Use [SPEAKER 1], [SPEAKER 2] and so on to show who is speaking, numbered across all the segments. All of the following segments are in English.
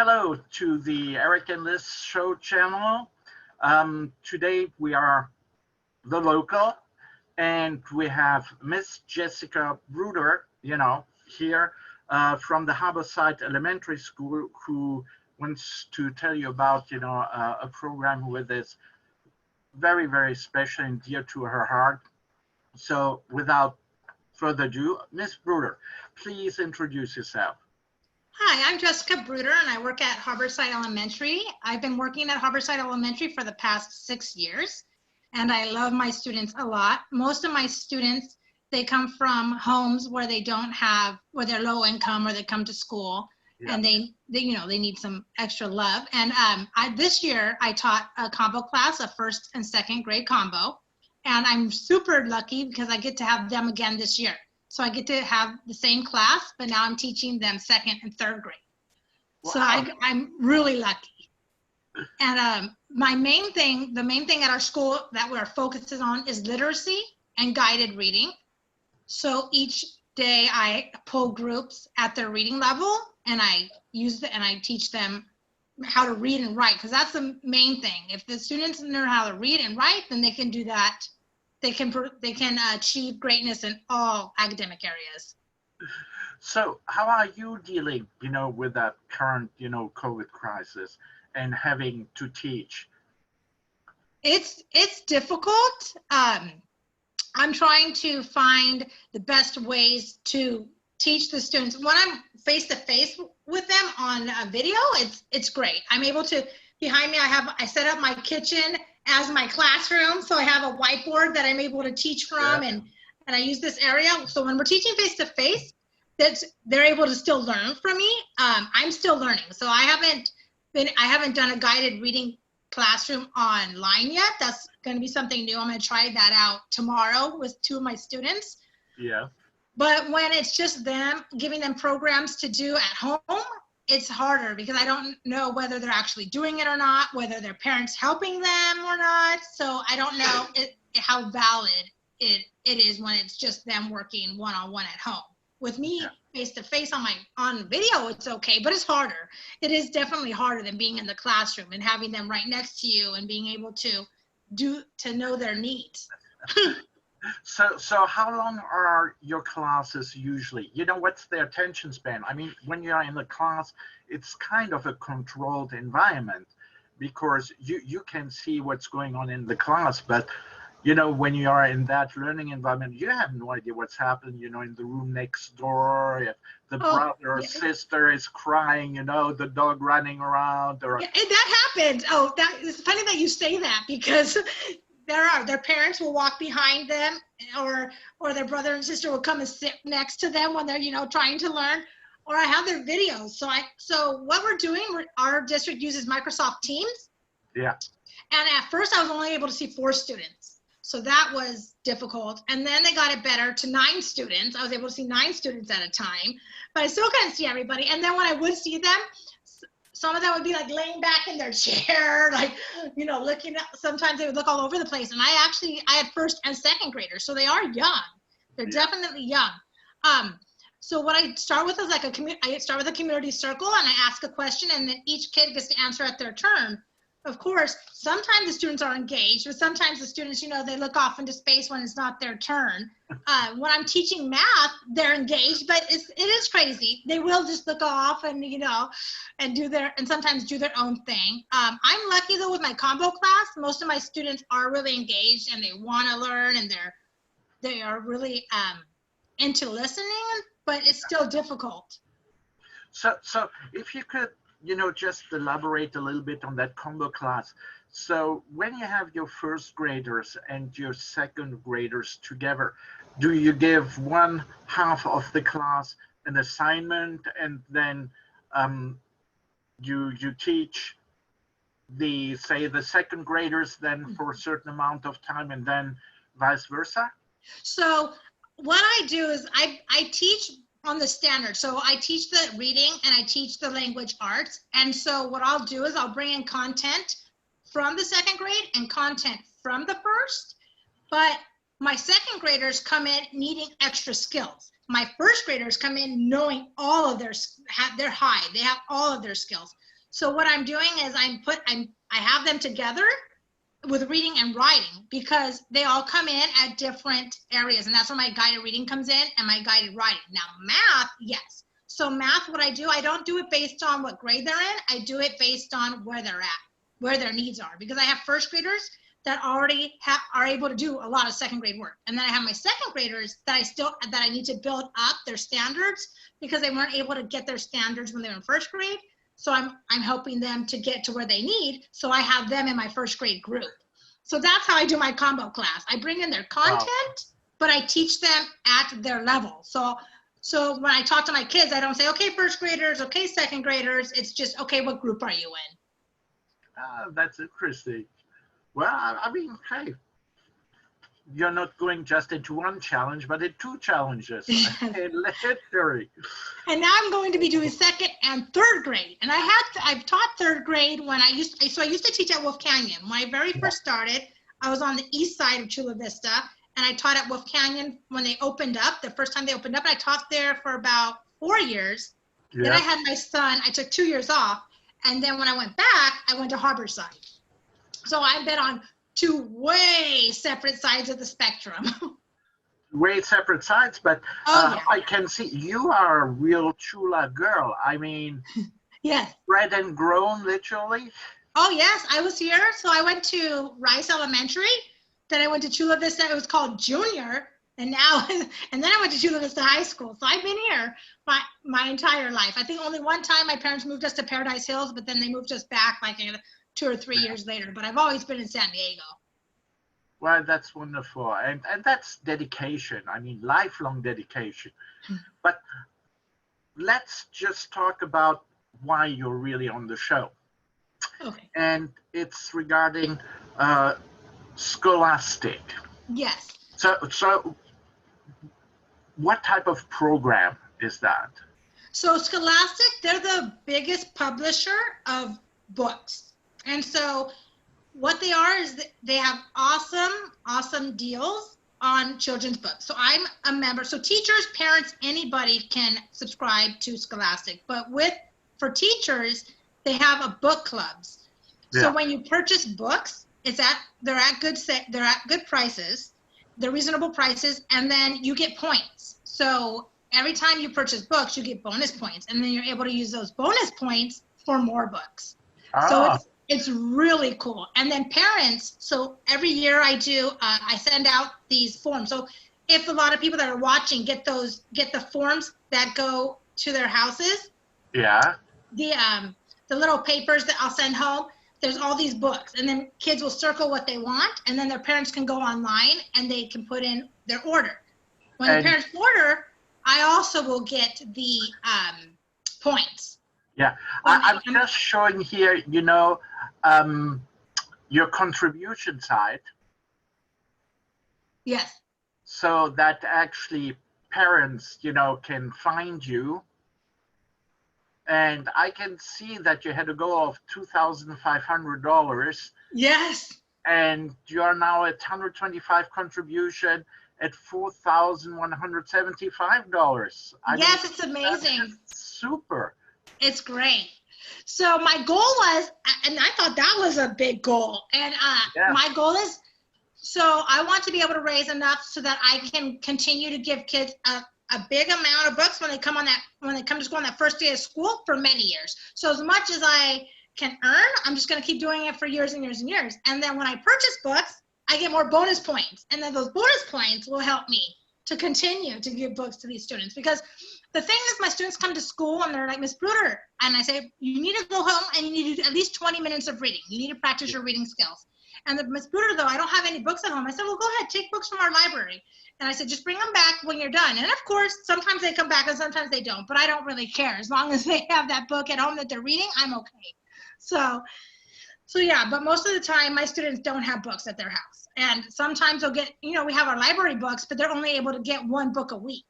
[SPEAKER 1] Hello to the Eric and Lizz Show channel. Today we are the local, and we have Miss Jessica Bruder, here from the Harborside Elementary School, who wants to tell you about, a program with is very, very special and dear to her heart. So without further ado, Miss Bruder, please introduce yourself.
[SPEAKER 2] Hi, I'm Jessica Bruder, and I work at Harborside Elementary. I've been working at Harborside Elementary for the past 6 years, and I love my students a lot. Most of my students, they come from homes where they don't have, where they're low income, or they come to school, and they need some extra love. And this year I taught a combo class, a first and second grade combo, and I'm super lucky because I get to have them again this year. So I get to have the same class, but now I'm teaching them second and third grade. Wow. So I'm really lucky. And the main thing at our school that we're focused on is literacy and guided reading. So each day I pull groups at their reading level, and I teach them how to read and write, because that's the main thing. If the students know how to read and write, then they can do that. They can achieve greatness in all academic areas.
[SPEAKER 1] So how are you dealing, with that current, COVID crisis and having to teach?
[SPEAKER 2] It's difficult. I'm trying to find the best ways to teach the students. When I'm face to face with them on a video, it's great. I'm able to, behind me, I set up my kitchen as my classroom, so I have a whiteboard that I'm able to teach from, and I use this area. So when we're teaching face to face, they're able to still learn from me. I'm still learning, so I haven't done a guided reading classroom online yet. That's going to be something new. I'm going to try that out tomorrow with 2 of my students.
[SPEAKER 1] Yeah.
[SPEAKER 2] But when it's just them, giving them programs to do at home, it's harder because I don't know whether they're actually doing it or not, whether their parents helping them or not. So I don't know how valid it is when it's just them working one-on-one at home. With me face-to-face on video, it's okay, but it's harder. It is definitely harder than being in the classroom and having them right next to you and being able to know their needs.
[SPEAKER 1] So how long are your classes usually? What's their attention span? I mean, when you're in the class, it's kind of a controlled environment because you can see what's going on in the class, but when you are in that learning environment, you have no idea what's happening, in the room next door, if the brother or sister is crying, the dog running around. Or
[SPEAKER 2] that happened. Oh, it's funny that you say that, because their parents will walk behind them, or their brother and sister will come and sit next to them when they're trying to learn, or I have their videos. So what we're doing, our district uses Microsoft Teams.
[SPEAKER 1] Yeah.
[SPEAKER 2] And at first I was only able to see 4 students, so that was difficult. And then they got it better to 9 students. I was able to see 9 students at a time, but I still couldn't see everybody. And then when I would see them, some of them would be like laying back in their chair, like, looking up. Sometimes they would look all over the place. And I had first and second graders, so they are young. They're definitely young. So what I start with is I start with a community circle, and I ask a question, and then each kid gets to answer at their turn. Of course, sometimes the students are engaged, but sometimes the students, they look off into space when it's not their turn. When I'm teaching math, they're engaged, but it is crazy. They will just look off and, and sometimes do their own thing. I'm lucky though with my combo class. Most of my students are really engaged and they want to learn, and they are really into listening, but it's still difficult.
[SPEAKER 1] So if you could, just elaborate a little bit on that combo class. So when you have your first graders and your second graders together, do you give one half of the class an assignment, and then you teach the second graders then for a certain amount of time, and then vice versa?
[SPEAKER 2] So what I do is I teach on the standard. So I teach the reading and I teach the language arts. And so what I'll do is I'll bring in content from the second grade and content from the first, but my second graders come in needing extra skills. My first graders come in knowing all of they're high, they have all of their skills. So what I'm doing is I have them together with reading and writing, because they all come in at different areas, and that's where my guided reading comes in and my guided writing. Now math, yes. So math, what I do, I don't do it based on what grade they're in. I do it based on where they're at, where their needs are, because I have first graders that already are able to do a lot of second grade work. And then I have my second graders that I need to build up their standards, because they weren't able to get their standards when they were in first grade. So I'm helping them to get to where they need. So I have them in my first grade group. So that's how I do my combo class. I bring in their content, but I teach them at their level. So when I talk to my kids, I don't say, okay, first graders, okay, second graders. It's just, okay, what group are you in?
[SPEAKER 1] That's interesting. Well, I mean, hey, you're not going just into one challenge, but in two challenges. Literally.
[SPEAKER 2] And now I'm going to be doing second and third grade. And I've taught third grade when I used to teach at Wolf Canyon. When I very first started, I was on the east side of Chula Vista, and I taught at Wolf Canyon when they opened up, the first time they opened up. I taught there for about 4 years. Yeah. Then I had my son, I took 2 years off. And then when I went back, I went to Harborside. So I've been on two way separate sides of the spectrum.
[SPEAKER 1] Way separate sides, but yeah. I can see you are a real Chula girl. I mean,
[SPEAKER 2] yes,
[SPEAKER 1] bred and grown, literally.
[SPEAKER 2] Oh yes, I was here. So I went to Rice Elementary, then I went to Chula Vista. It was called Junior, and now, and then I went to Chula Vista High School. So I've been here my entire life. I think only one time my parents moved us to Paradise Hills, but then they moved us back like 2 or 3 years later. But I've always been in San Diego.
[SPEAKER 1] Well, that's wonderful. And that's dedication. I mean, lifelong dedication. But let's just talk about why you're really on the show.
[SPEAKER 2] Okay.
[SPEAKER 1] And it's regarding Scholastic.
[SPEAKER 2] Yes.
[SPEAKER 1] So what type of program is that?
[SPEAKER 2] So Scholastic, they're the biggest publisher of books. And so what they are is they have awesome deals on children's books. So I'm a member. So teachers, parents, anybody can subscribe to Scholastic. But for teachers, they have a book clubs. Yeah. So when you purchase books, they're at good prices. They're reasonable prices, and then you get points. So every time you purchase books, you get bonus points, and then you're able to use those bonus points for more books. So it's really cool. And then parents, so every year I send out these forms. So if a lot of people that are watching get the forms that go to their houses.
[SPEAKER 1] Yeah.
[SPEAKER 2] The little papers that I'll send home, there's all these books, and then kids will circle what they want, and then their parents can go online and they can put in their order. When the parents order, I also will get the points.
[SPEAKER 1] Yeah, I'm just showing here, your contribution side.
[SPEAKER 2] Yes.
[SPEAKER 1] So that actually parents, can find you. And I can see that you had a goal of $2,500.
[SPEAKER 2] Yes.
[SPEAKER 1] And you are now at 125 contribution at $4,175.
[SPEAKER 2] Yes, it's amazing.
[SPEAKER 1] Super.
[SPEAKER 2] It's great. So my goal was, and I thought that was a big goal. And my goal is, so I want to be able to raise enough so that I can continue to give kids a big amount of books when they come to school on that first day of school for many years. So as much as I can earn, I'm just going to keep doing it for years and years and years. And then when I purchase books, I get more bonus points. And then those bonus points will help me to continue to give books to these students. Because the thing is, my students come to school and they're like, Miss Bruder, and I say, you need to go home and you need to do at least 20 minutes of reading. You need to practice your reading skills. And the Miss Bruder, though, I don't have any books at home. I said, well, go ahead, take books from our library. And I said, just bring them back when you're done. And of course, sometimes they come back and sometimes they don't, but I don't really care. As long as they have that book at home that they're reading, I'm okay. So yeah, but most of the time, my students don't have books at their house. And sometimes they'll get, we have our library books, but they're only able to get one book a week.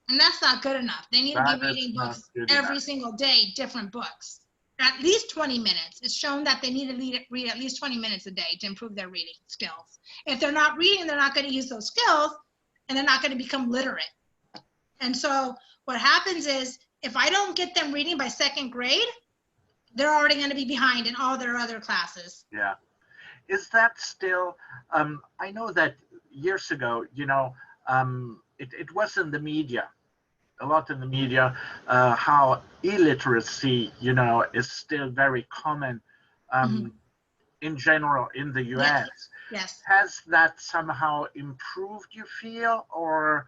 [SPEAKER 2] And that's not good enough. They need to be reading books every single day, different books. At least 20 minutes. It's shown that they need to read at least 20 minutes a day to improve their reading skills. If they're not reading, they're not going to use those skills, and they're not going to become literate. And so what happens is, if I don't get them reading by second grade, they're already going to be behind in all their other classes.
[SPEAKER 1] Yeah. Is that still, I know that years ago, it was in the media, a lot in the media, how illiteracy, is still very common in general in the US.
[SPEAKER 2] Yes.
[SPEAKER 1] Has that somehow improved, you feel, or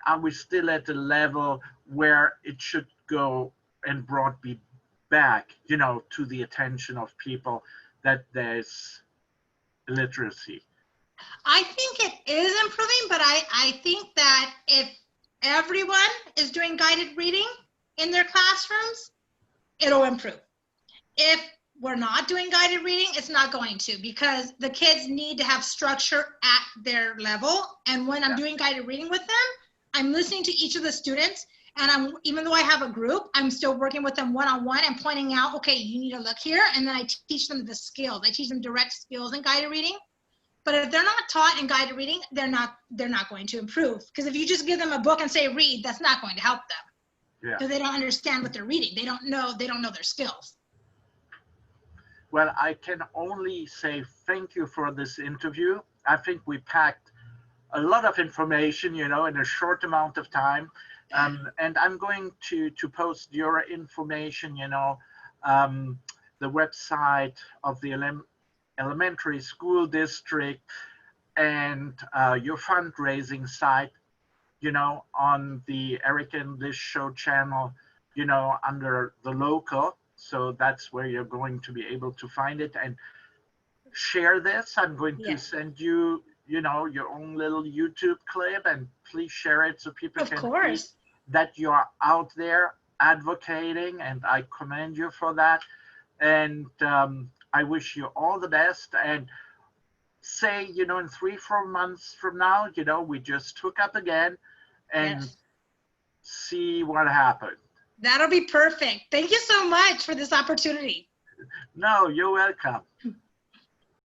[SPEAKER 1] are we still at a level where it should go and brought be back, to the attention of people that there's illiteracy?
[SPEAKER 2] I think it is improving, but I think that if everyone is doing guided reading in their classrooms, it'll improve. If we're not doing guided reading, it's not going to, because the kids need to have structure at their level. And when I'm doing guided reading with them, I'm listening to each of the students, and even though I have a group, I'm still working with them one-on-one and pointing out, okay, you need to look here. And then I teach them the skills. I teach them direct skills in guided reading. But if they're not taught in guided reading, they're not going to improve. Because if you just give them a book and say read, that's not going to help them. Because they don't understand what they're reading. They don't know their skills.
[SPEAKER 1] Well, I can only say thank you for this interview. I think we packed a lot of information, in a short amount of time. And I'm going to post your information, the website of the elementary school district, and your fundraising site, on the Eric and Lizz channel, under the local. So that's where you're going to be able to find it and share this. I'm going to send you, your own little YouTube clip, and please share it so people can see that you're out there advocating, and I commend you for that. And I wish you all the best, and say, in 3-4 months from now, we just hook up again and see what happened.
[SPEAKER 2] That'll be perfect. Thank you so much for this opportunity.
[SPEAKER 1] No, you're welcome.